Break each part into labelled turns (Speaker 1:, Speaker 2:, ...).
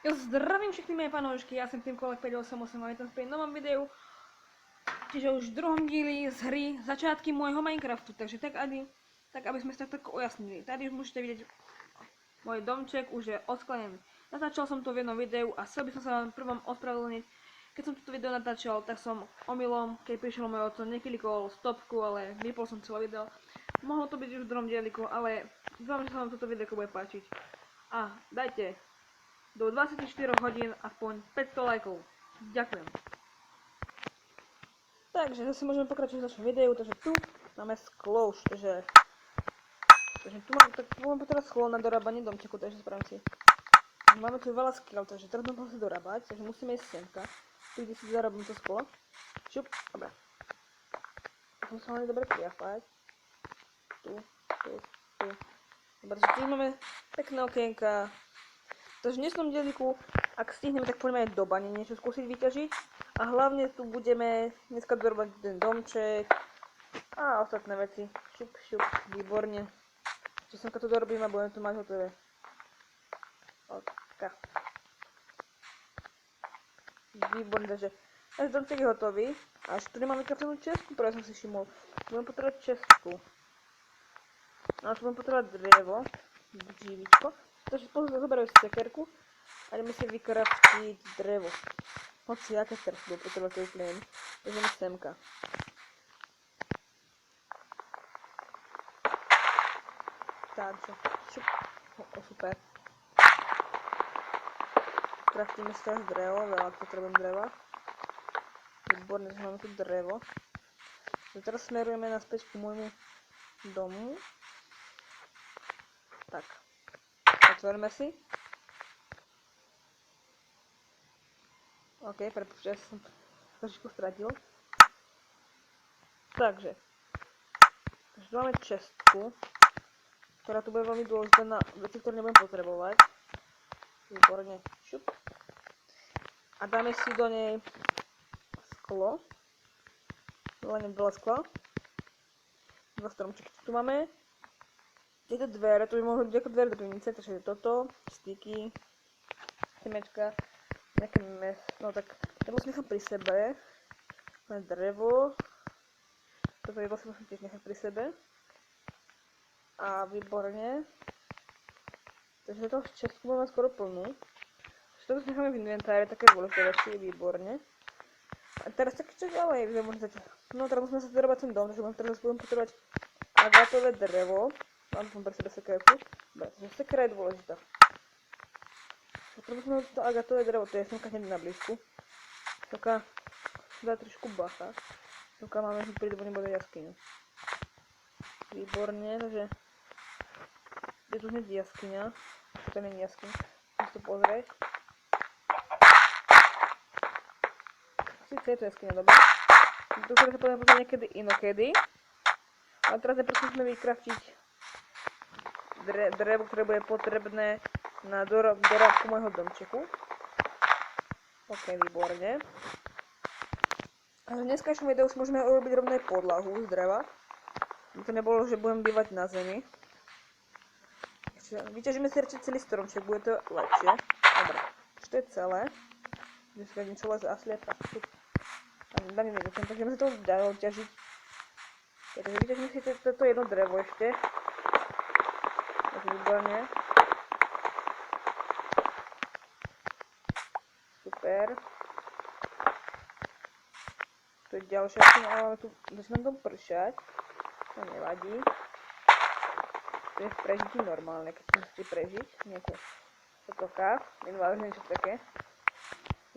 Speaker 1: Jo, zdravím všechny moje fanoušky, já jsem Tymkolek 588 a vítám v novom videu. Čiže už v druhom díli z hry začátky môjho Minecraftu, takže tak aby sme sa tak ujasnili. Tady už môžete vidieť môj domček, už je odsklenený. Natáčal som to v jednom videu a chcel by som sa vám prvom ospravedlniť. Keď som toto video natáčal, tak som omylom, keď prišiel môj oco, neklikol stopku, ale vypol som celé video. Mohlo to byť už v druhom dieliku, ale dúfam, že sa vám toto video bude páčiť. A dajte do 24 hodín aspoň 500 lajkov. Ďakujem. Takže zase môžeme pokračovať v našom videu, takže tu máme sklo už, takže tu mám teraz sklo na dorábanie domčeku, takže spravím si. Máme tu veľa skill, takže teraz budeme si dorábať, takže musíme ísť semka. Tu, kde si zarobím to sklo. Šup, dobre. Musím sa hlavne dobre prijafať. Tu. Dobre, takže tu máme pekné okienka. Takže v dnešnom dieliku, ak stihneme, tak poďme aj do bane niečo skúsiť vyťažiť. A hlavne tu budeme dneska dorobať ten domček a ostatné veci. Šup, výborne. Čiže semka to dorobím a budeme tu mať hotové. Ok. Výborne, takže náš domček je hotový. A až tu nemáme vykraftenú čestku, práve som si všimol. Budem potrebovať čestku. A tu budem potrebovať drevo, živičko. Takže zoberiem si sekerku a ideme si vykraftiť drevo. Hoci aké teraz bude potrebovať to úplne. Ideme semka. Takže, šup. Super. Kraftíme si teraz drevo, veľa potrebujem dreva. Výborne, že máme tu drevo. A teraz smerujeme naspäť ku môjmu domu. Tak. Otvoríme si. OK, prepáčte, ja som trošičku stratil. Takže tu máme čestku, ktorá tu bude veľmi dôležitá na veci, ktoré nebudem potrebovať. Výborne. Šup. A dáme si do nej sklo. Veľa skla. Dva stromčeky tu máme. Tieto dvere, to by mohlo byť ako dvere do pivnice, takže toto, styky, chemečka, nejaké no tak, drevo si nechám pri sebe, máme drevo, toto jedlo si musím tiež nechať pri sebe, a výborne, takže toto čestku máme skoro plnú, takže toto si necháme v inventáre, také dôležité veci, výborne, a teraz tak čo ďalej, no teraz musíme sa dorobať ten dom, takže teraz budem potrebovať agátové drevo. Mám som pre sebe sekerku. Dobre, takže sekera je dôležitá. Potrebujeme to agatové drevo, to je semka hneď na blízku. Semka dá trošku bacha. Semka máme hneď pri dobu nebude jaskyňu. Výborne, takže je tu hneď jaskyňa. To nie je jaskyň. Musím to pozrieť. Sice je to jaskyňa, dobre. Tu sa potom pozrieť niekedy inokedy. Ale teraz najprv musíme vykraftiť drevo, ktoré bude potrebné na dorábku môjho domčeku. OK, výborne. A v dneskajšom videu si môžeme urobiť rovno aj podlahu z dreva. Aby to nebolo, že budem bývať na zemi. Vyťažíme si radšej celý stromček, bude to lepšie. Dobre, už to je celé. Dneska niečo leze a sliepa. Dám im jedno, takže sa to dá odťažiť. Takže vyťažíme si toto jedno drevo ešte. Výborne. Super. Tu je ďalšia skina, ale máme tu, začínam tom pršať. To nevadí. To je v prežití normálne, keď si musíte prežiť nejakú fotokáv, invážne niečo také.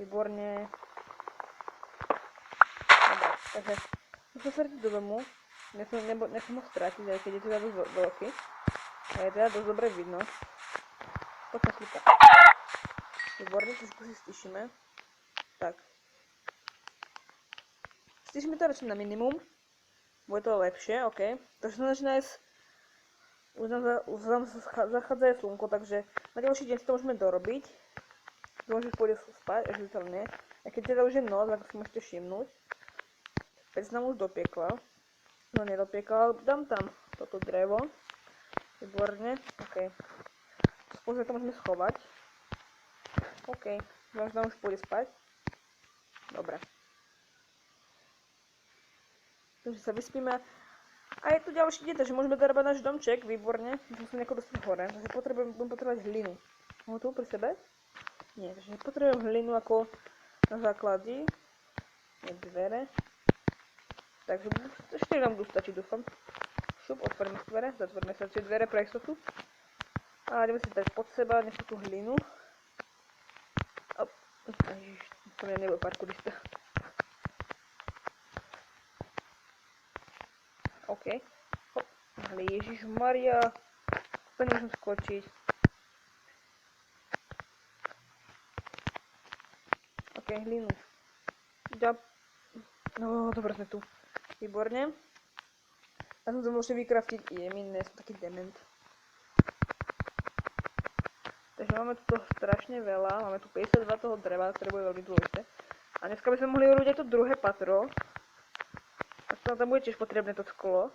Speaker 1: Výborne. Dobre, takže musím sa vratiť do domu. Nechcem ho stratiť, aj keď je teda dosť veľký. A je teda dosť dobre vidno. Poďme slúkať. Výborne, trošku si stišíme. Tak. Stišíme to radšej na minimum. Bude to lepšie, OK. Takže sa začína ísť. Už nám zachádza aj slnko, takže na ďalší deň si to môžeme dorobiť. Môžeš pôjde spať, ešte to nie. A keď teda už je noc, ako si môžete všimnúť. Pec nám už dopiekla. No nedopiekla, ale dám tam toto drevo. Výborne, OK. Spôsob to môžeme schovať. OK, možno už pôjde spať. Dobre. Takže sa vyspíme. A je tu ďalší deň, takže môžeme zarábať náš domček, výborne. Musím sa nejako dostať hore, takže budem potrebovať hlinu. Mám tu pri sebe? Nie, takže potrebujem hlinu ako na základi. Nie, dvere. Takže 4 nám tu stačí, dúfam. Šup, otvoríme si dvere, zatvoríme sa tie dvere pre istotu. A ideme si dať pod seba nejakú tú hlinu. Ježiš, to mňa nebude parkourista. OK. Hop. Ale Ježišmaria. To nemôžem skočiť. OK, hlinu. No, dobre sme tu. Výborne. A som to môžem vykraftiť jemine, som taký dement. Takže máme tu toho strašne veľa, máme tu 52 toho dreva, ktoré bude veľmi dôležité. A dneska by sme mohli urobiť aj to druhé patro. A tam bude tiež potrebné to sklo.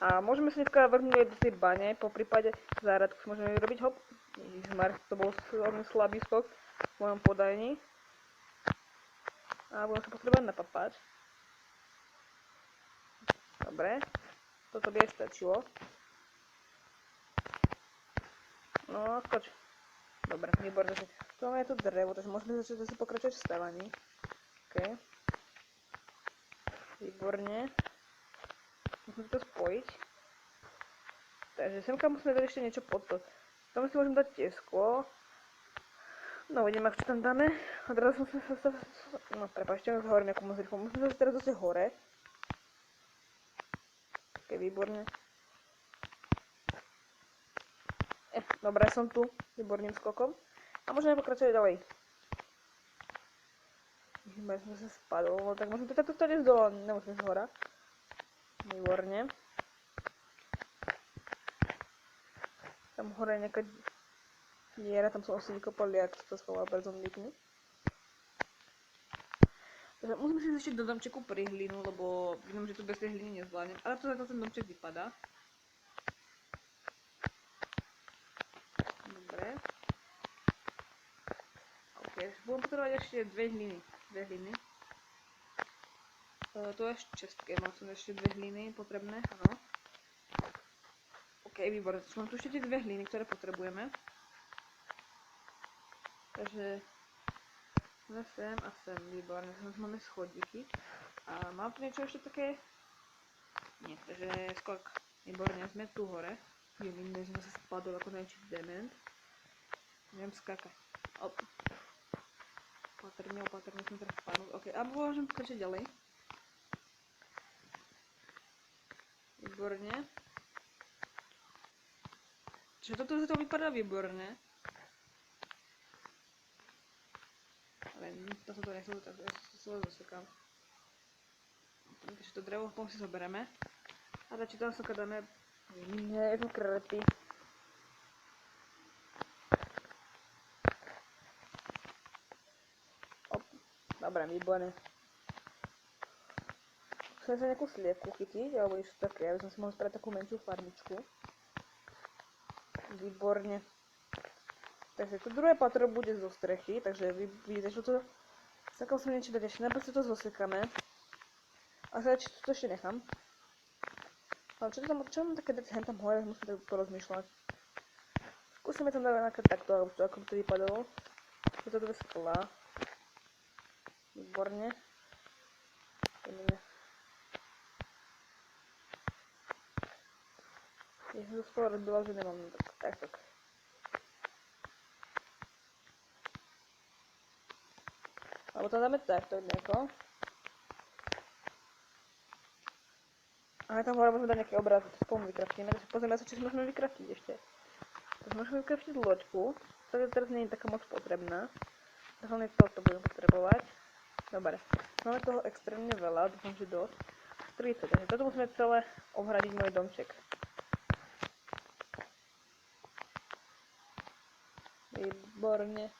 Speaker 1: A môžeme sa dneska vrhnúť aj do tej bane, po prípade záradku si môžeme vyrobiť, hop. Ježišmar, to bol veľmi slabý skok v mojom podajni. A budem sa potrebovať napapať. Dobre, toto by aj stačilo. No, skoč. Dobre, výborné. Tu máme tu drevo, takže môžeme začať zase pokračovať v stávaní. OK. Výborne. Musíme to spojiť. Takže semka musíme dať ešte niečo pod to. Tam si môžeme dať tie sklo. No, uvidíme, ako čo tam dáme. A teraz musíme sa... No, prepáčte, hovorím nejakú muziku. Musíme sa teraz zase hore. OK, výborne. Dobre, som tu výborným skokom. A môžeme pokračovať ďalej. Ja som sa spadol, tak môžeme to takto stať z dole, nemusíme z hora. Výborne. Tam hore je nejaká diera, tam som asi vykopal liak, čo to schoval pre zombíkmi. Takže musím si ešte do domčeku prihlinu, lebo vidím, že tu bez tej hliny nezvládnem. Ale to za ten domček vypadá. Budem potrebovať ešte dve hliny. To je čestké, mám tu ešte dve hliny potrebné, áno. OK, výborné, mám tu ešte tie dve hliny, ktoré potrebujeme. Takže sem a sem, výborné, máme schodíky. A mám tu niečo ešte také? Nie, takže skok, výborné, sme tu hore. Vidím, že som sa spadol ako najväčší dement. Neviem skákať. Opatrne som teraz spadol. OK, a môžem pokračovať ďalej. Výborne. Čiže toto to vypadá výborne. Ale to som to nechcel, tak ja sa zasekám. Takže to drevo si zoberieme. A radšej tam soka dáme jednu krepy. Dobre, výborné. Chcem sa nejakú sliepku chytiť, alebo niečo také, aby som si mohol spraviť takú menšiu farmičku. Výborne. Takže to druhé patro bude zo strechy, takže vy vidíte, že to... Sakal som niečo dať ešte, najprv si to zosekáme. A sa to ešte nechám. Ale čo mám také dať hen tam hore, musím tak porozmýšľať. Skúsime tam dať nejaké takto, alebo čo, ako by to vypadalo. Toto dve skla. Výborne. Ja som to skoro rozbila, že nemám tak. Alebo to dáme takto nejako. A tam hore môžeme dať nejaký obraz, to spolu vykraftíme, takže pozrieme sa, čo si môžeme vykraftiť ešte. Takže môžeme vykraftiť loďku, ktorá teraz nie je taká moc potrebná. Hlavne toto budem potrebovať. Dobre, máme toho extrémne veľa, dúfam, že dosť. 30, takže toto musíme celé ohradiť môj domček. Výborne.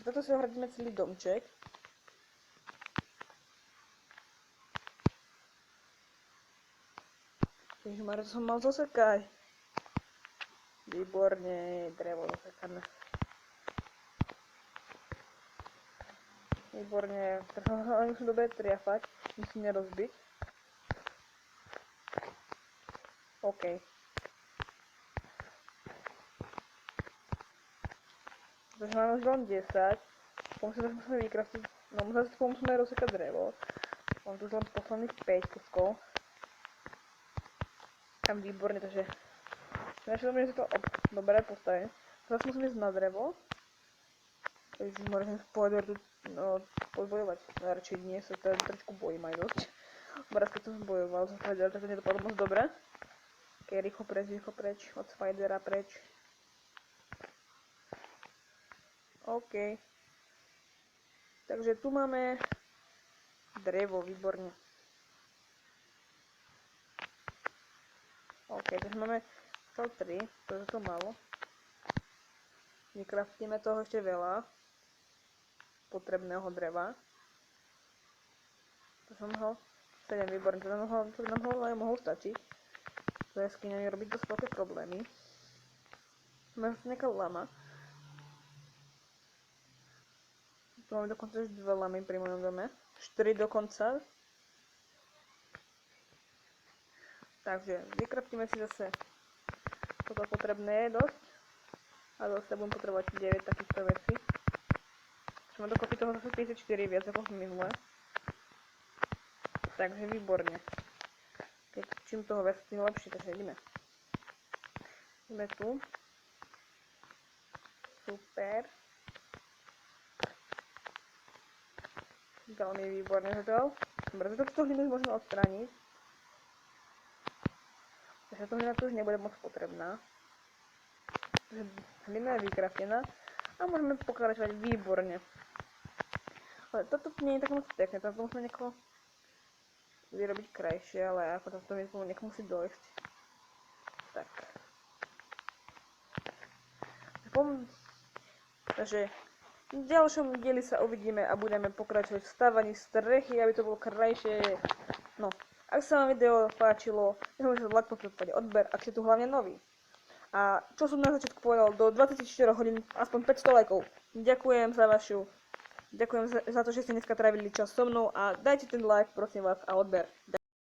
Speaker 1: Toto si ohradíme celý domček. Ježišmarja, to som mal zasekať. Výborne, drevo zasekané. Výborne, hlavne musím dobre triafať, musím nerozbiť. OK. Takže máme už len 10. Musíme vykraftiť, no musíme rozsekať drevo. Mám tu už len posledných 5 kuskov. Tam výborne, takže že si to dobre postavím. Teraz musím ísť na drevo. Takže môžem povedať, no, podbojovať. No, radšej nie, sa teda trošku bojím aj dosť. Raz keď som bojoval, som povedal, takže nedopadlo moc dobre. Ok, rýchlo preč, od Spidera preč. OK. Takže tu máme drevo, výborne. OK, takže máme 3, to je to málo. Vykraftíme toho ešte veľa potrebného dreva. To som ho 7, výborne, to nám ho aj mohol stačiť. To je s kým robiť dosť veľké problémy. Máme nejaká lama. Tu máme dokonca už 2 lamy pri mojom dome. 4 dokonca. Takže vykraftíme si zase toto potrebné je dosť. A zase budem potrebovať 9 takýchto vecí. Máme dokopy toho zase 54 viac ako minule. Takže výborne. Čím toho viac, tým lepšie, takže ideme. Ideme tu. Super. Veľmi výborne zatiaľ. Dobre, toto hlinu už môžeme odstrániť. Takže to hlina tu už nebude moc potrebná. Takže hlina je vykraftená a môžeme pokračovať výborne. Ale toto nie je tak moc pekné, tam to musíme nejako vyrobiť krajšie, ale ako to nejako musí dojsť. Tak. Takže v ďalšom dieli sa uvidíme a budeme pokračovať v stávaní strechy, aby to bolo krajšie. No, ak sa vám video páčilo, nezabudnite like, prípadne odber, ak ste tu hlavne noví. A čo som na začiatku povedal, do 24 hodín aspoň 500 lajkov. Ďakujem za to, že ste dneska trávili čas so mnou a dajte ten like, prosím vás, a odber.